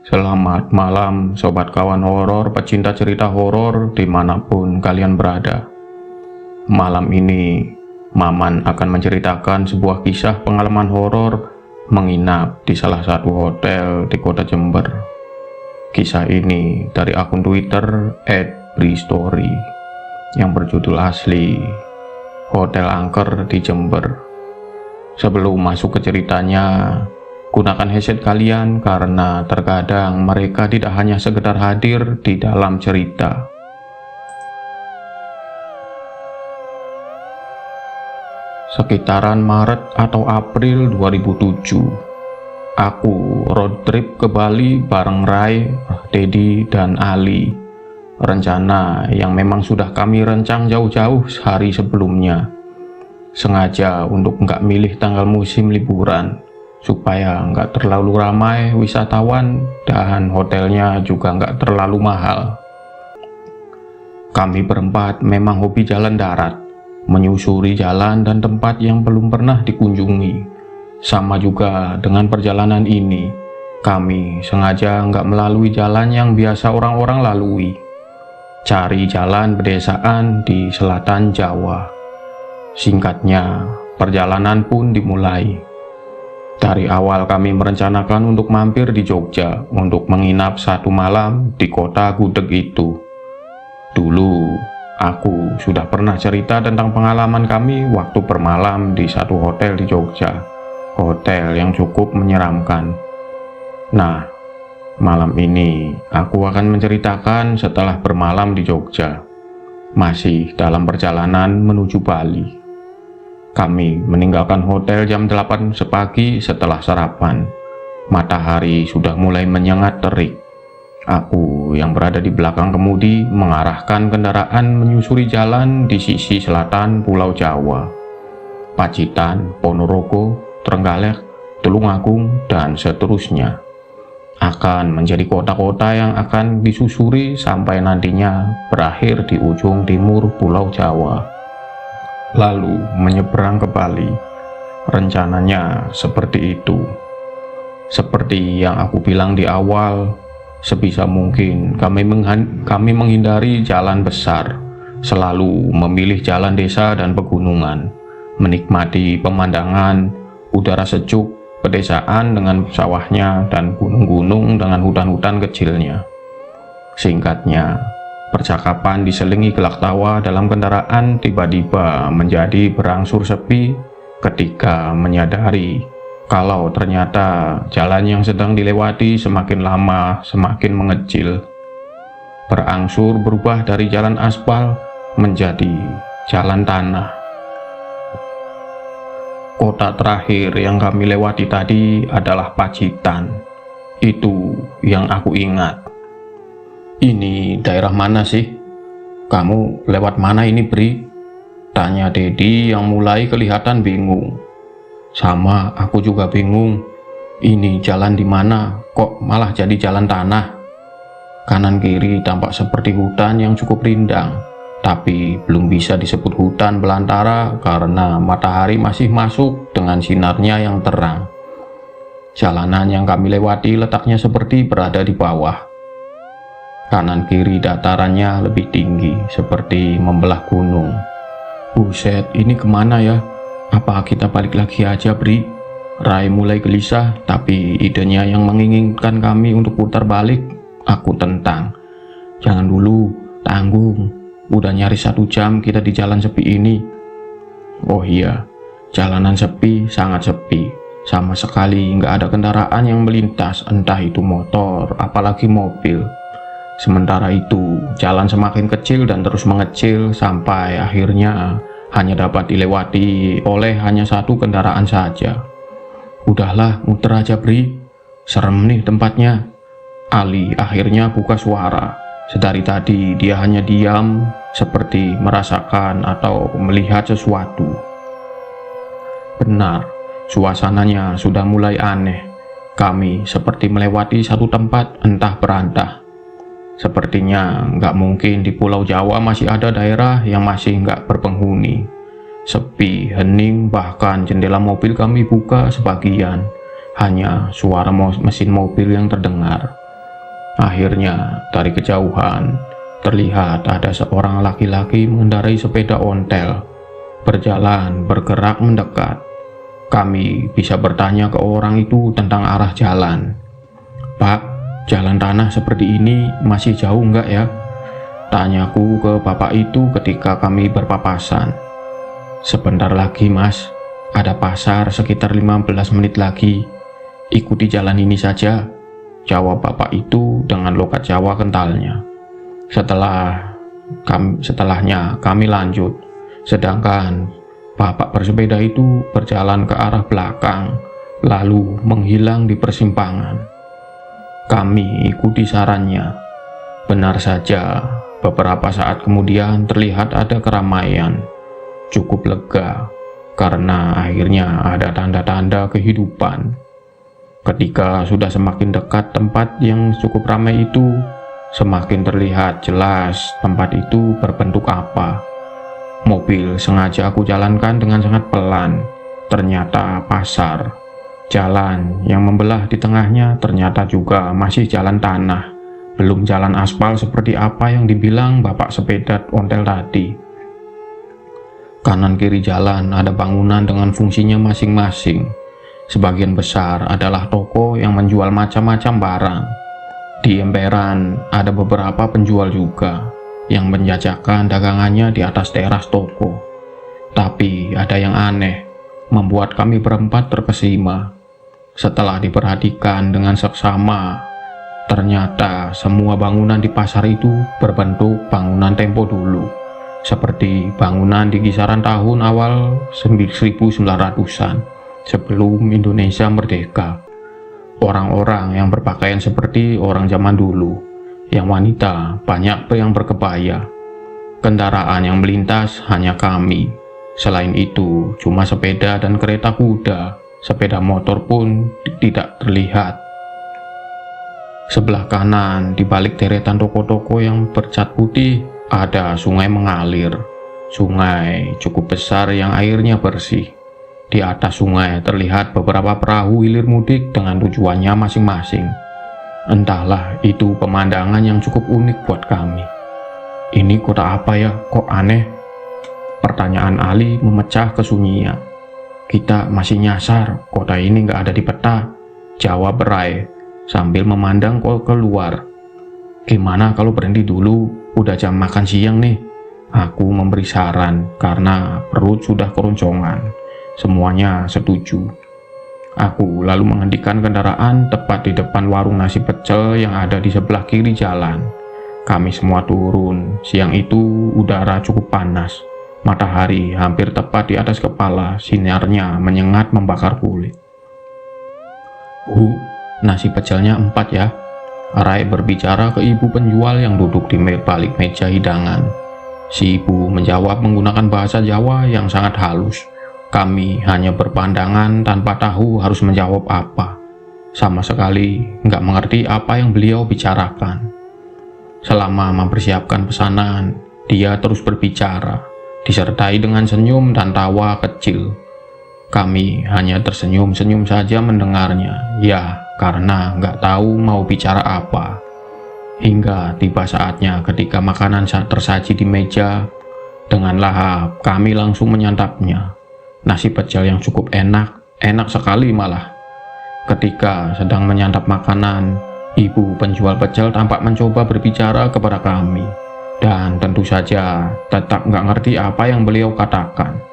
Selamat malam sobat kawan horor, pecinta cerita horor dimanapun kalian berada. Malam ini Maman akan menceritakan sebuah kisah pengalaman horor menginap di salah satu hotel di kota Jember. Kisah ini dari akun Twitter @bristory yang berjudul asli Hotel Angker di Jember. Sebelum masuk ke ceritanya, gunakan headset kalian karena terkadang mereka tidak hanya sekedar hadir di dalam cerita. Sekitaran Maret atau April 2007, aku road trip ke Bali bareng Rai, Dedi, dan Ali. Rencana yang memang sudah kami rencang jauh-jauh hari sebelumnya. Sengaja untuk nggak milih tanggal musim liburan, supaya nggak terlalu ramai wisatawan dan hotelnya juga nggak terlalu mahal. Kami berempat memang hobi jalan darat, menyusuri jalan dan tempat yang belum pernah dikunjungi. Sama juga dengan perjalanan ini, kami sengaja nggak melalui jalan yang biasa orang-orang lalui. Cari jalan pedesaan di selatan Jawa. Singkatnya, perjalanan pun dimulai. Dari awal kami merencanakan untuk mampir di Jogja untuk menginap satu malam di kota gudeg itu. Dulu, aku sudah pernah cerita tentang pengalaman kami waktu bermalam di satu hotel di Jogja. Hotel yang cukup menyeramkan. Nah, malam ini aku akan menceritakan setelah bermalam di Jogja. Masih dalam perjalanan menuju Bali. Kami meninggalkan hotel jam 8 sepagi setelah sarapan. Matahari sudah mulai menyengat terik. Aku yang berada di belakang kemudi mengarahkan kendaraan menyusuri jalan di sisi selatan Pulau Jawa. Pacitan, Ponorogo, Trenggalek, Tulungagung, dan seterusnya. Akan menjadi kota-kota yang akan disusuri sampai nantinya berakhir di ujung timur Pulau Jawa. Lalu menyeberang ke Bali. Rencananya seperti itu. Seperti yang aku bilang di awal, sebisa mungkin kami menghindari jalan besar, selalu memilih jalan desa dan pegunungan, menikmati pemandangan, udara sejuk, pedesaan dengan sawahnya dan gunung-gunung dengan hutan-hutan kecilnya. Singkatnya, percakapan diselingi gelak tawa dalam kendaraan tiba-tiba menjadi berangsur sepi ketika menyadari kalau ternyata jalan yang sedang dilewati semakin lama semakin mengecil. Berangsur berubah dari jalan aspal menjadi jalan tanah. Kota terakhir yang kami lewati tadi adalah Pacitan. Itu yang aku ingat. Ini daerah mana sih? Kamu lewat mana ini, Bri? Tanya Dedi yang mulai kelihatan bingung. Sama, aku juga bingung. Ini jalan di mana? Kok malah jadi jalan tanah? Kanan kiri tampak seperti hutan yang cukup rindang, tapi belum bisa disebut hutan belantara karena matahari masih masuk dengan sinarnya yang terang. Jalanan yang kami lewati letaknya seperti berada di bawah. Kanan kiri datarannya lebih tinggi, seperti membelah gunung. Buset, ini kemana ya? Apa kita balik lagi aja, Bri? Rai mulai gelisah, tapi idenya yang menginginkan kami untuk putar balik, aku tentang. Jangan dulu, tanggung. Udah nyaris 1 jam kita di jalan sepi ini. Oh iya, jalanan sepi, sangat sepi. Sama sekali nggak ada kendaraan yang melintas, entah itu motor, apalagi mobil. Sementara itu, jalan semakin kecil dan terus mengecil sampai akhirnya hanya dapat dilewati oleh hanya satu kendaraan saja. Udahlah, muter aja, Bri. Serem nih tempatnya. Ali akhirnya buka suara. Sedari tadi dia hanya diam, seperti merasakan atau melihat sesuatu. Benar, suasananya sudah mulai aneh. Kami seperti melewati satu tempat entah berantah. Sepertinya nggak mungkin di Pulau Jawa masih ada daerah yang masih nggak berpenghuni. Sepi, hening, bahkan jendela mobil kami buka sebagian. Hanya suara mesin mobil yang terdengar. Akhirnya, dari kejauhan, terlihat ada seorang laki-laki mengendarai sepeda ontel, berjalan bergerak mendekat. Kami bisa bertanya ke orang itu tentang arah jalan. "Pak, jalan tanah seperti ini masih jauh nggak ya?" tanyaku ke bapak itu ketika kami berpapasan. "Sebentar lagi mas, ada pasar sekitar 15 menit lagi. Ikuti jalan ini saja," jawab bapak itu dengan logat Jawa kentalnya. Setelahnya kami lanjut, sedangkan bapak bersepeda itu berjalan ke arah belakang, lalu menghilang di persimpangan. Kami ikuti sarannya. Benar saja, beberapa saat kemudian terlihat ada keramaian. Cukup lega, karena akhirnya ada tanda-tanda kehidupan. Ketika sudah semakin dekat tempat yang cukup ramai itu, semakin terlihat jelas tempat itu berbentuk apa. Mobil sengaja aku jalankan dengan sangat pelan. Ternyata pasar. Jalan yang membelah di tengahnya ternyata juga masih jalan tanah, belum jalan aspal seperti apa yang dibilang bapak sepeda ontel tadi. Kanan kiri jalan ada bangunan dengan fungsinya masing-masing. Sebagian besar adalah toko yang menjual macam-macam barang. Di emperan ada beberapa penjual juga yang menjajakan dagangannya di atas teras toko. Tapi ada yang aneh, membuat kami berempat terkesima. Setelah diperhatikan dengan seksama, ternyata semua bangunan di pasar itu berbentuk bangunan tempo dulu, seperti bangunan di kisaran tahun awal 1900-an. Sebelum Indonesia merdeka. Orang-orang yang berpakaian seperti orang zaman dulu, yang wanita banyak yang berkebaya. Kendaraan yang melintas hanya kami. Selain itu, cuma sepeda dan kereta kuda. Sepeda motor pun tidak terlihat. Sebelah kanan, di balik deretan toko-toko yang bercat putih, ada sungai mengalir. Sungai cukup besar yang airnya bersih. Di atas sungai terlihat beberapa perahu hilir mudik dengan tujuannya masing-masing. Entahlah, itu pemandangan yang cukup unik buat kami. "Ini kota apa ya? Kok aneh?" pertanyaan Ali memecah kesunyian. "Kita masih nyasar, kota ini nggak ada di peta," jawab Rai sambil memandang keluar. "Gimana kalau berhenti dulu? Udah jam makan siang nih," aku memberi saran karena perut sudah keroncongan. Semuanya setuju. Aku lalu menghentikan kendaraan tepat di depan warung nasi pecel yang ada di sebelah kiri jalan. Kami semua turun. Siang itu udara cukup panas. Matahari hampir tepat di atas kepala, sinarnya menyengat membakar kulit. Nasi pecelnya 4 ya," Rai berbicara ke ibu penjual yang duduk di balik meja hidangan. Si ibu menjawab menggunakan bahasa Jawa yang sangat halus. Kami hanya berpandangan tanpa tahu harus menjawab apa. Sama sekali nggak mengerti apa yang beliau bicarakan. Selama mempersiapkan pesanan, dia terus berbicara, disertai dengan senyum dan tawa kecil. Kami hanya tersenyum-senyum saja mendengarnya, ya karena nggak tahu mau bicara apa. Hingga tiba saatnya ketika makanan tersaji di meja, dengan lahap kami langsung menyantapnya. Nasi pecel yang cukup enak sekali malah. Ketika sedang menyantap makanan, ibu penjual pecel tampak mencoba berbicara kepada kami. Dan tentu saja tetap nggak ngerti apa yang beliau katakan.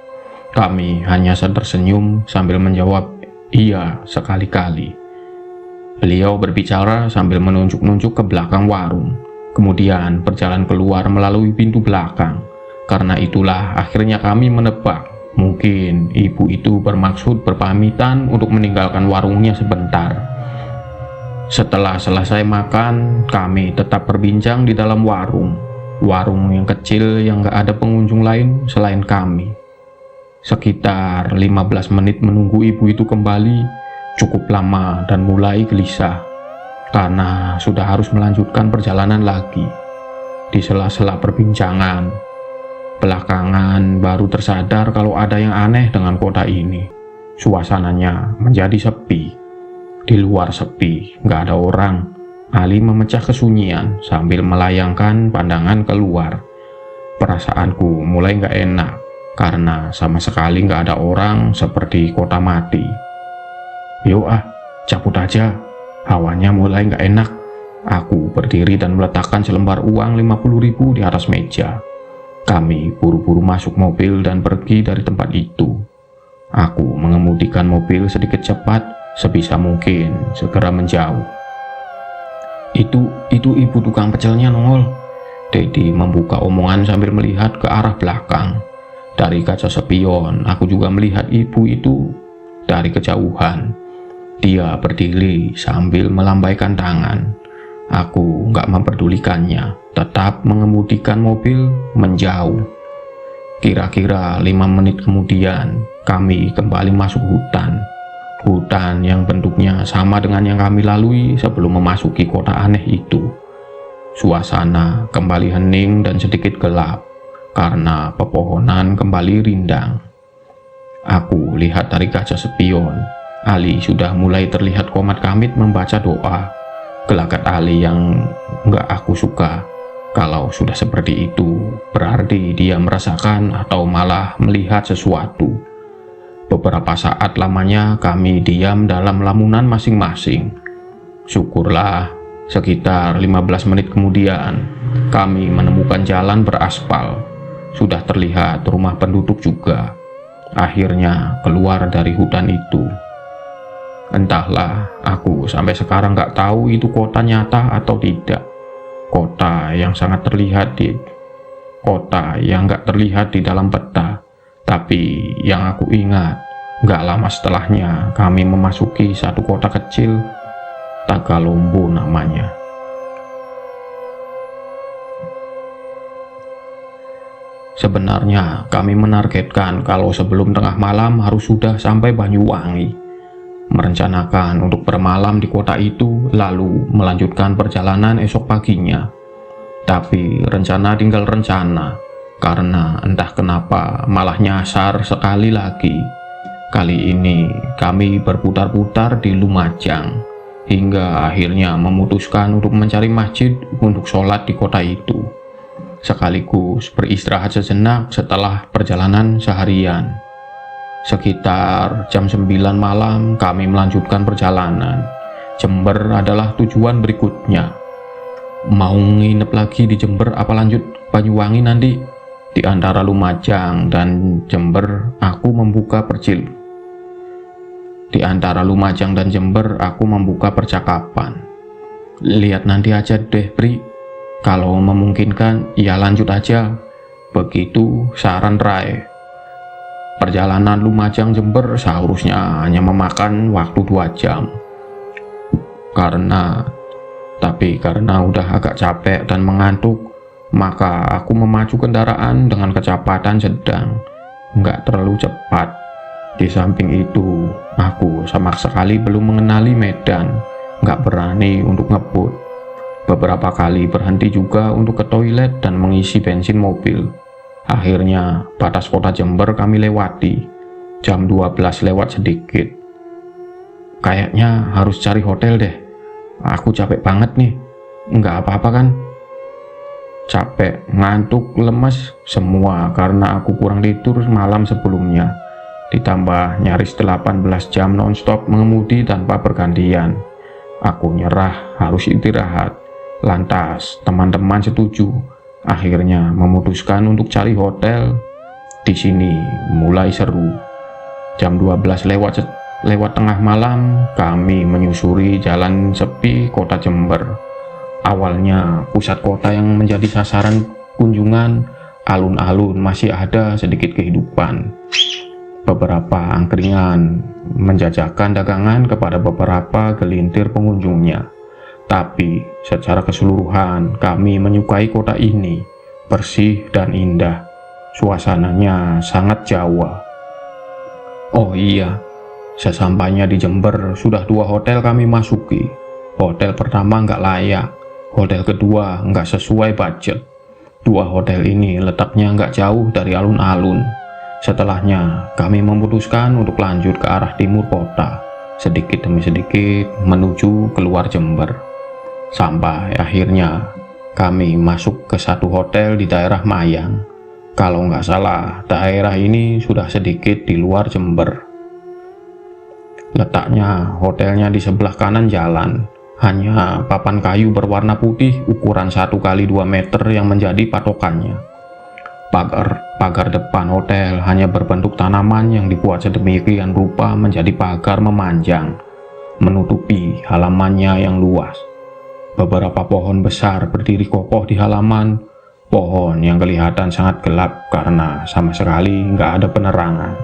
Kami hanya tersenyum sambil menjawab iya sekali-kali. Beliau berbicara sambil menunjuk-nunjuk ke belakang warung, kemudian berjalan keluar melalui pintu belakang. Karena itulah akhirnya kami menebak, mungkin ibu itu bermaksud berpamitan untuk meninggalkan warungnya sebentar. Setelah selesai makan, kami tetap berbincang di dalam warung yang kecil yang gak ada pengunjung lain selain kami. Sekitar 15 menit menunggu ibu itu kembali, cukup lama dan mulai gelisah, karena sudah harus melanjutkan perjalanan lagi. Di sela-sela perbincangan, belakangan baru tersadar kalau ada yang aneh dengan kota ini. Suasananya menjadi sepi. Di luar sepi, nggak ada orang. Ali memecah kesunyian sambil melayangkan pandangan keluar. Perasaanku mulai gak enak, karena sama sekali gak ada orang, seperti kota mati. Yuk cabut aja, hawanya mulai gak enak. Aku berdiri dan meletakkan selembar uang 50.000 di atas meja. Kami buru-buru masuk mobil dan pergi dari tempat itu. Aku mengemudikan mobil sedikit cepat, sebisa mungkin segera menjauh. Itu ibu tukang pecelnya nongol. Dedi membuka omongan sambil melihat ke arah belakang. Dari kaca spion, aku juga melihat ibu itu dari kejauhan. Dia berdiri sambil melambaikan tangan. Aku gak memperdulikannya, tetap mengemudikan mobil menjauh. Kira-kira 5 menit kemudian, kami kembali masuk hutan. Hutan yang bentuknya sama dengan yang kami lalui sebelum memasuki kota aneh itu. Suasana kembali hening dan sedikit gelap, karena pepohonan kembali rindang. Aku lihat dari kaca spion, Ali sudah mulai terlihat komat kamit membaca doa. Gelagat Ali yang nggak aku suka. Kalau sudah seperti itu, berarti dia merasakan atau malah melihat sesuatu. Beberapa saat lamanya kami diam dalam lamunan masing-masing. Syukurlah, sekitar 15 menit kemudian, kami menemukan jalan beraspal. Sudah terlihat rumah penduduk juga. Akhirnya keluar dari hutan itu. Entahlah, aku sampai sekarang nggak tahu itu kota nyata atau tidak. Kota yang sangat terlihat kota yang nggak terlihat di dalam peta. Tapi yang aku ingat, nggak lama setelahnya kami memasuki satu kota kecil, Tagalombo namanya. Sebenarnya kami menargetkan kalau sebelum tengah malam harus sudah sampai Banyuwangi. Merencanakan untuk bermalam di kota itu, lalu melanjutkan perjalanan esok paginya. Tapi rencana tinggal rencana, karena entah kenapa malah nyasar sekali lagi. Kali ini kami berputar-putar di Lumajang, hingga akhirnya memutuskan untuk mencari masjid untuk sholat di kota itu, sekaligus beristirahat sejenak setelah perjalanan seharian. Sekitar jam 9 malam kami melanjutkan perjalanan. Jember adalah tujuan berikutnya. Mau nginep lagi di Jember apa lanjut Banyuwangi nanti? Di antara Lumajang dan Jember aku membuka percakapan. Lihat nanti aja deh Pri, kalau memungkinkan ya lanjut aja. Begitu saran Rai. Perjalanan Lumajang Jember seharusnya hanya memakan waktu 2 jam. Karena udah agak capek dan mengantuk, maka aku memacu kendaraan dengan kecepatan sedang, nggak terlalu cepat. Di samping itu, aku sama sekali belum mengenali medan, nggak berani untuk ngebut. Beberapa kali berhenti juga untuk ke toilet dan mengisi bensin mobil. Akhirnya batas kota Jember kami lewati, jam 12 lewat sedikit. Kayaknya harus cari hotel deh, aku capek banget nih. Nggak apa-apa kan? Capek, ngantuk, lemes, semua karena aku kurang tidur malam sebelumnya. Ditambah nyaris 18 jam nonstop mengemudi tanpa bergantian. Aku nyerah, harus istirahat. Lantas teman-teman setuju. Akhirnya memutuskan untuk cari hotel. Di sini mulai seru. Jam 12 lewat tengah malam, kami menyusuri jalan sepi kota Jember. Awalnya pusat kota yang menjadi sasaran kunjungan, alun-alun masih ada sedikit kehidupan. Beberapa angkringan menjajakan dagangan kepada beberapa gelintir pengunjungnya. Tapi secara keseluruhan kami menyukai kota ini, bersih dan indah. Suasananya sangat Jawa. Oh iya, sesampainya di Jember sudah 2 hotel kami masuki. Hotel pertama nggak layak, hotel kedua nggak sesuai budget. 2 hotel ini letaknya nggak jauh dari alun-alun. Setelahnya kami memutuskan untuk lanjut ke arah timur kota, sedikit demi sedikit menuju keluar Jember. Sampai akhirnya kami masuk ke satu hotel di daerah Mayang. Kalau nggak salah, daerah ini sudah sedikit di luar Jember. Letaknya hotelnya di sebelah kanan jalan. Hanya papan kayu berwarna putih ukuran 1 x 2 meter yang menjadi patokannya. Pagar depan hotel hanya berbentuk tanaman yang dibuat sedemikian rupa menjadi pagar memanjang, menutupi halamannya yang luas. Beberapa pohon besar berdiri kokoh di halaman, pohon yang kelihatan sangat gelap karena sama sekali nggak ada penerangan.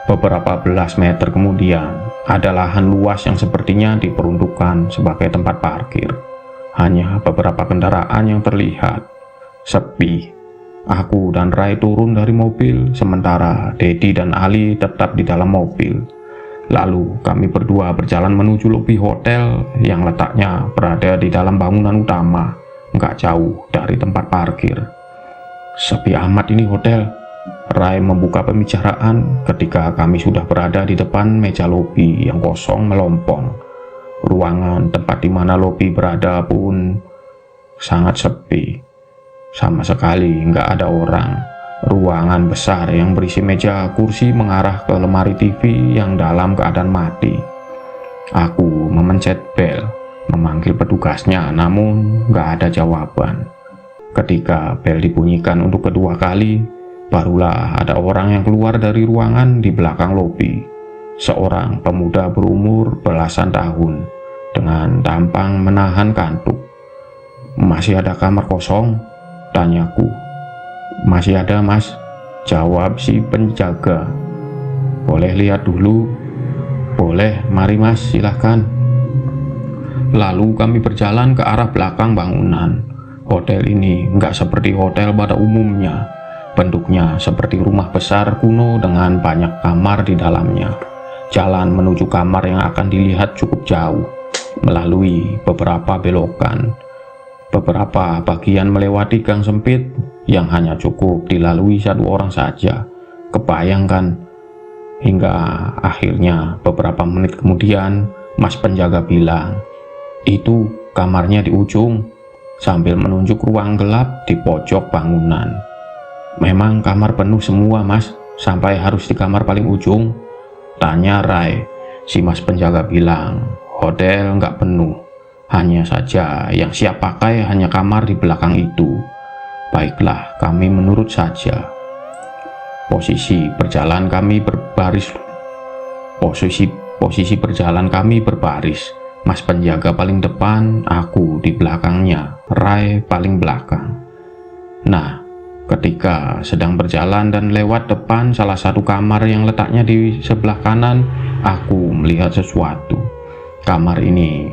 Beberapa belas meter kemudian, ada lahan luas yang sepertinya diperuntukkan sebagai tempat parkir. Hanya beberapa kendaraan yang terlihat. Sepi. Aku dan Rai turun dari mobil, sementara Dedi dan Ali tetap di dalam mobil. Lalu kami berdua berjalan menuju lobi hotel yang letaknya berada di dalam bangunan utama, nggak jauh dari tempat parkir. Sepi amat ini hotel. Rai membuka pembicaraan ketika kami sudah berada di depan meja lobi yang kosong melompong. Ruangan tempat di mana lobi berada pun sangat sepi. Sama sekali nggak ada orang. Ruangan besar yang berisi meja kursi mengarah ke lemari TV yang dalam keadaan mati. Aku memencet bel, memanggil petugasnya, namun nggak ada jawaban. Ketika bel dibunyikan untuk kedua kali, barulah ada orang yang keluar dari ruangan di belakang lobi. Seorang pemuda berumur belasan tahun, dengan tampang menahan kantuk. "Masih ada kamar kosong?" tanyaku. "Masih ada, Mas," jawab si penjaga. "Boleh lihat dulu?" "Boleh, mari Mas, silahkan." Lalu kami berjalan ke arah belakang bangunan. Hotel ini nggak seperti hotel pada umumnya. Bentuknya seperti rumah besar kuno dengan banyak kamar di dalamnya. Jalan menuju kamar yang akan dilihat cukup jauh, melalui beberapa belokan. Beberapa bagian melewati gang sempit yang hanya cukup dilalui satu orang saja. Kebayangkan. Hingga akhirnya beberapa menit kemudian, Mas penjaga bilang, "Itu kamarnya di ujung," sambil menunjuk ruang gelap di pojok bangunan. "Memang kamar penuh semua, Mas, sampai harus di kamar paling ujung?" tanya Rai. Si Mas penjaga bilang, "Hotel nggak penuh, hanya saja yang siap pakai hanya kamar di belakang itu." Baiklah, kami menurut saja. Posisi berjalan kami berbaris. Mas penjaga paling depan, aku di belakangnya, Rai paling belakang. Nah, ketika sedang berjalan dan lewat depan salah satu kamar yang letaknya di sebelah kanan, aku melihat sesuatu. Kamar ini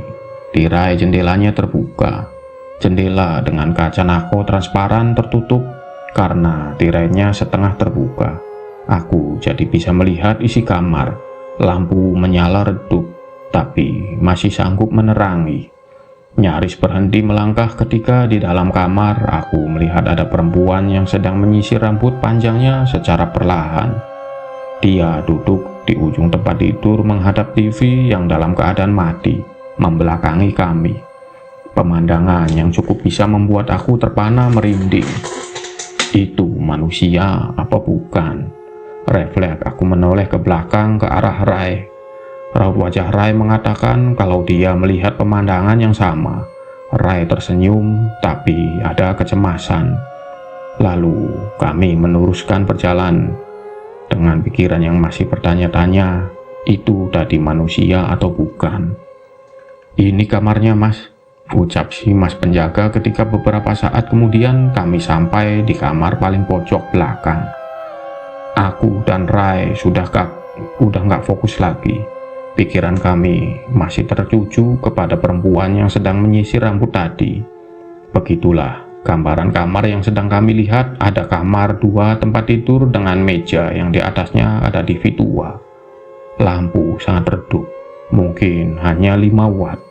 tirai jendelanya terbuka. Jendela dengan kaca nako transparan tertutup karena tirainya setengah terbuka. Aku jadi bisa melihat isi kamar. Lampu menyala redup, tapi masih sanggup menerangi. Nyaris berhenti melangkah ketika di dalam kamar aku melihat ada perempuan yang sedang menyisir rambut panjangnya secara perlahan. Dia duduk di ujung tempat tidur menghadap TV yang dalam keadaan mati, membelakangi kami. Pemandangan yang cukup bisa membuat aku terpana merinding. Itu manusia apa bukan? Refleks aku menoleh ke belakang ke arah Rai. Raut wajah Rai mengatakan kalau dia melihat pemandangan yang sama. Rai tersenyum, tapi ada kecemasan. Lalu kami meneruskan perjalanan dengan pikiran yang masih bertanya-tanya, itu tadi manusia atau bukan? "Ini kamarnya, Mas," ucap si Mas penjaga ketika beberapa saat kemudian kami sampai di kamar paling pojok belakang. Aku dan Rai sudah nggak fokus lagi. Pikiran kami masih tertuju kepada perempuan yang sedang menyisir rambut tadi. Begitulah gambaran kamar yang sedang kami lihat. Ada kamar 2 tempat tidur dengan meja yang di atasnya ada TV tua. Lampu sangat redup, mungkin hanya 5 watt.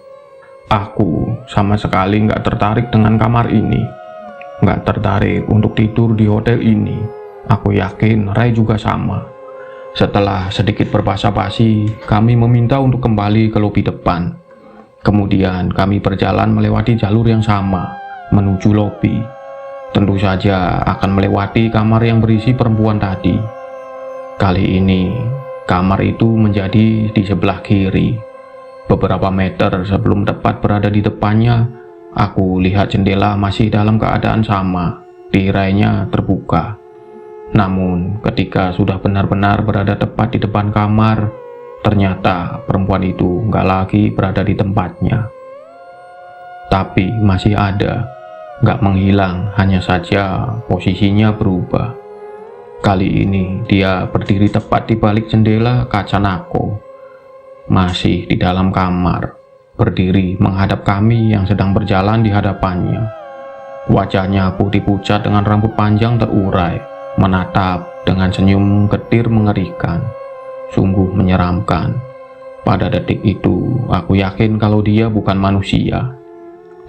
Aku sama sekali nggak tertarik dengan kamar ini. Nggak tertarik untuk tidur di hotel ini. Aku yakin Rai juga sama. Setelah sedikit berbasa-basi, kami meminta untuk kembali ke lobi depan. Kemudian kami berjalan melewati jalur yang sama, menuju lobi. Tentu saja akan melewati kamar yang berisi perempuan tadi. Kali ini, kamar itu menjadi di sebelah kiri. Beberapa meter sebelum tepat berada di depannya, aku lihat jendela masih dalam keadaan sama, tirainya terbuka. Namun, ketika sudah benar-benar berada tepat di depan kamar, ternyata perempuan itu nggak lagi berada di tempatnya. Tapi masih ada, nggak menghilang, hanya saja posisinya berubah. Kali ini dia berdiri tepat di balik jendela kaca nako, masih di dalam kamar, berdiri menghadap kami yang sedang berjalan di hadapannya. Wajahnya putih pucat dengan rambut panjang terurai, menatap dengan senyum getir mengerikan, sungguh menyeramkan. Pada detik itu, aku yakin kalau dia bukan manusia.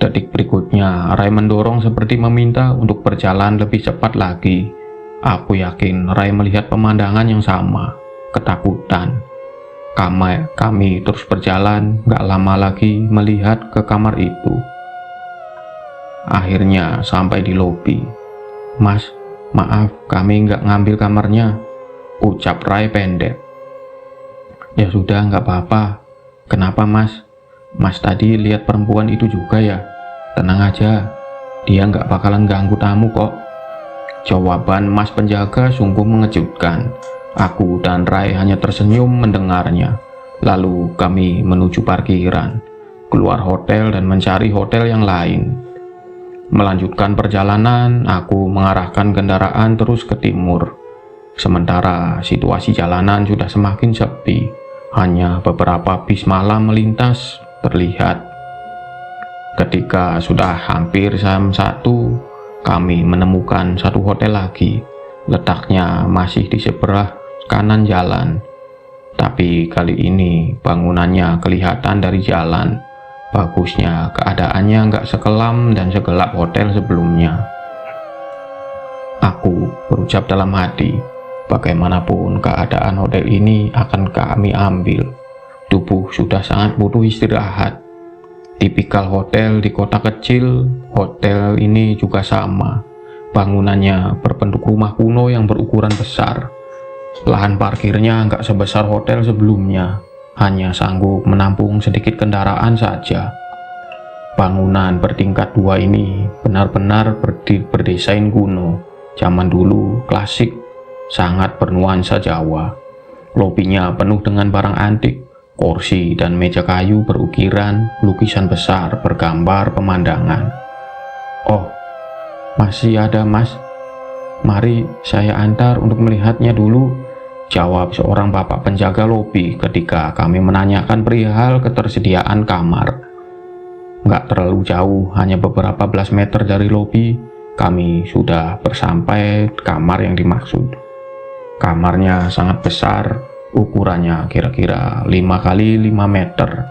Detik berikutnya, Rai mendorong seperti meminta untuk berjalan lebih cepat lagi. Aku yakin Rai melihat pemandangan yang sama, ketakutan. Kami terus berjalan, gak lama lagi melihat ke kamar itu. Akhirnya sampai di lobi. "Mas, maaf, kami nggak ngambil kamarnya," ucap Rai pendek. "Ya sudah, nggak apa-apa. Kenapa, Mas? Mas tadi lihat perempuan itu juga ya? Tenang aja, dia nggak bakalan ganggu tamu kok." Jawaban Mas penjaga sungguh mengejutkan. Aku dan Rai hanya tersenyum mendengarnya. Lalu kami menuju parkiran, keluar hotel dan mencari hotel yang lain. Melanjutkan perjalanan, aku mengarahkan kendaraan terus ke timur. Sementara situasi jalanan sudah semakin sepi, hanya beberapa bis malam melintas terlihat. Ketika sudah hampir jam 1, kami menemukan satu hotel lagi. Letaknya masih di sebelah kanan jalan, tapi kali ini bangunannya kelihatan dari jalan. Bagusnya keadaannya nggak sekelam dan segelap hotel sebelumnya. Aku berucap dalam hati, bagaimanapun keadaan hotel ini akan kami ambil. Tubuh sudah sangat butuh istirahat. Tipikal hotel di kota kecil, hotel ini juga sama. Bangunannya berbentuk rumah kuno yang berukuran besar. Lahan parkirnya nggak sebesar hotel sebelumnya, hanya sanggup menampung sedikit kendaraan saja. Bangunan bertingkat 2 ini benar-benar berdesain kuno, zaman dulu, klasik, sangat bernuansa Jawa. Lobinya penuh dengan barang antik, kursi dan meja kayu berukiran, lukisan besar bergambar pemandangan. "Oh, masih ada, Mas. Mari saya antar untuk melihatnya dulu," jawab seorang bapak penjaga lobi ketika kami menanyakan perihal ketersediaan kamar. Nggak terlalu jauh, hanya beberapa belas meter dari lobi, kami sudah bersampai kamar yang dimaksud. Kamarnya sangat besar, ukurannya kira-kira 5 kali 5 meter.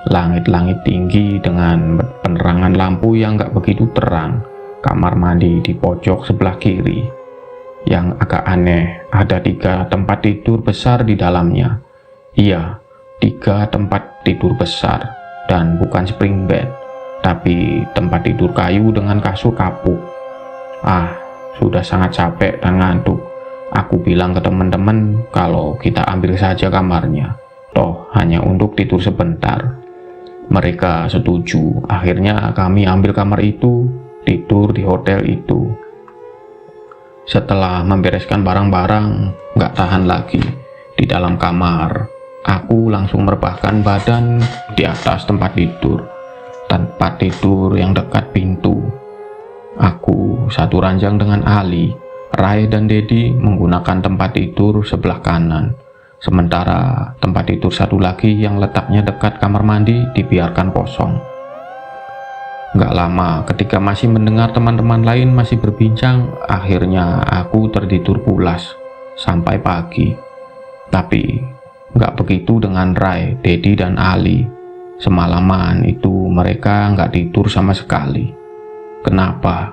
Langit-langit tinggi dengan penerangan lampu yang nggak begitu terang. Kamar mandi di pojok sebelah kiri. Yang agak aneh, ada 3 tempat tidur besar di dalamnya. Iya, 3 tempat tidur besar, dan bukan spring bed, tapi tempat tidur kayu dengan kasur kapuk. Sudah sangat capek dan ngantuk. Aku bilang ke teman-teman kalau kita ambil saja kamarnya, toh hanya untuk tidur sebentar. Mereka setuju. Akhirnya kami ambil kamar itu, tidur di hotel itu. Setelah membereskan barang-barang, nggak tahan lagi. Di dalam kamar, aku langsung merebahkan badan di atas tempat tidur yang dekat pintu. Aku satu ranjang dengan Ali, Rai dan Dedi menggunakan tempat tidur sebelah kanan. Sementara tempat tidur satu lagi yang letaknya dekat kamar mandi dibiarkan kosong. Gak lama ketika masih mendengar teman-teman lain masih berbincang, akhirnya aku tertidur pulas sampai pagi. Tapi gak begitu dengan Rai, Dedi dan Ali. Semalaman itu mereka gak tidur sama sekali. Kenapa?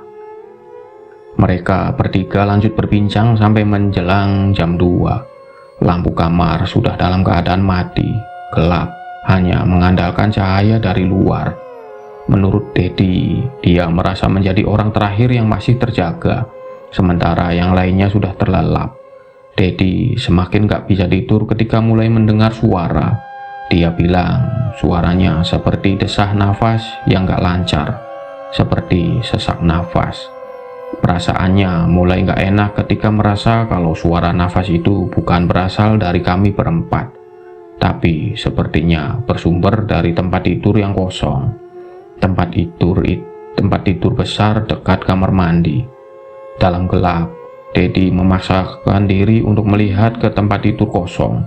Mereka bertiga lanjut berbincang sampai menjelang jam 2. Lampu kamar sudah dalam keadaan mati, gelap, hanya mengandalkan cahaya dari luar. Menurut Dedi, dia merasa menjadi orang terakhir yang masih terjaga, sementara yang lainnya sudah terlelap. Dedi semakin gak bisa tidur ketika mulai mendengar suara. Dia bilang suaranya seperti desah nafas yang gak lancar, seperti sesak nafas. Perasaannya mulai gak enak ketika merasa kalau suara nafas itu bukan berasal dari kami berempat, tapi sepertinya bersumber dari tempat tidur yang kosong. Tempat tidur besar dekat kamar mandi. Dalam gelap, Dedi memaksakan diri untuk melihat ke tempat tidur kosong.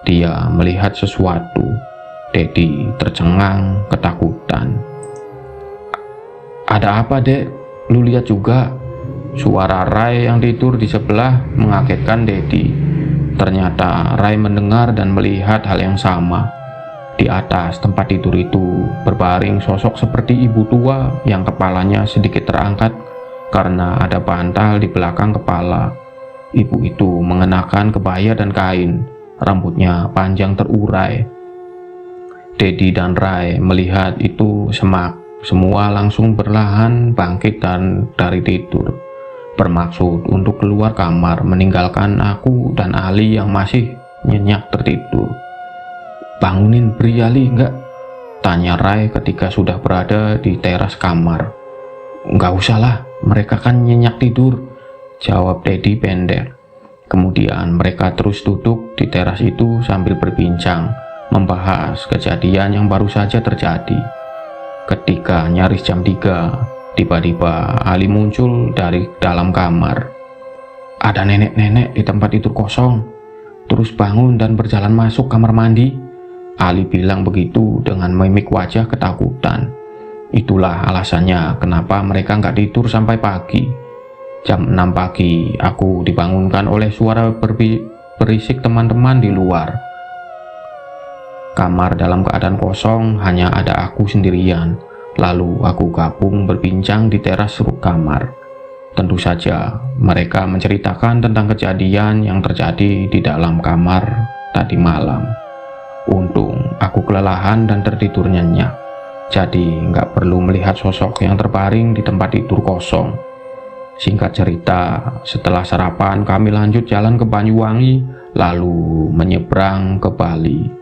Dia melihat sesuatu. Dedi tercengang ketakutan. "Ada apa, Dek? Lu lihat juga?" Suara Rai yang tidur di sebelah mengagetkan Dedi. Ternyata Rai mendengar dan melihat hal yang sama. Di atas tempat tidur itu berbaring sosok seperti ibu tua yang kepalanya sedikit terangkat karena ada bantal di belakang kepala. Ibu itu mengenakan kebaya dan kain, rambutnya panjang terurai. Dedi dan Rai melihat itu semua langsung berlahan bangkit dan dari tidur, bermaksud untuk keluar kamar meninggalkan aku dan Ali yang masih nyenyak tertidur. "Bangunin Bri Ali enggak?" tanya Rai ketika sudah berada di teras kamar. "Enggak usah lah, mereka kan nyenyak tidur," jawab Dedi pendek. Kemudian mereka terus duduk di teras itu sambil berbincang, membahas kejadian yang baru saja terjadi. Ketika nyaris jam 3, tiba-tiba Ali muncul dari dalam kamar. "Ada nenek-nenek di tempat tidur kosong, terus bangun dan berjalan masuk kamar mandi," Ali bilang begitu dengan mimik wajah ketakutan. Itulah alasannya kenapa mereka nggak tidur sampai pagi. Jam 6 pagi, aku dibangunkan oleh suara berisik teman-teman di luar. Kamar dalam keadaan kosong, hanya ada aku sendirian. Lalu aku gabung berbincang di teras kamar. Tentu saja mereka menceritakan tentang kejadian yang terjadi di dalam kamar tadi malam. Untung aku kelelahan dan tertidur nyenyak, jadi nggak perlu melihat sosok yang terbaring di tempat tidur kosong. Singkat cerita, setelah sarapan kami lanjut jalan ke Banyuwangi, lalu menyeberang ke Bali.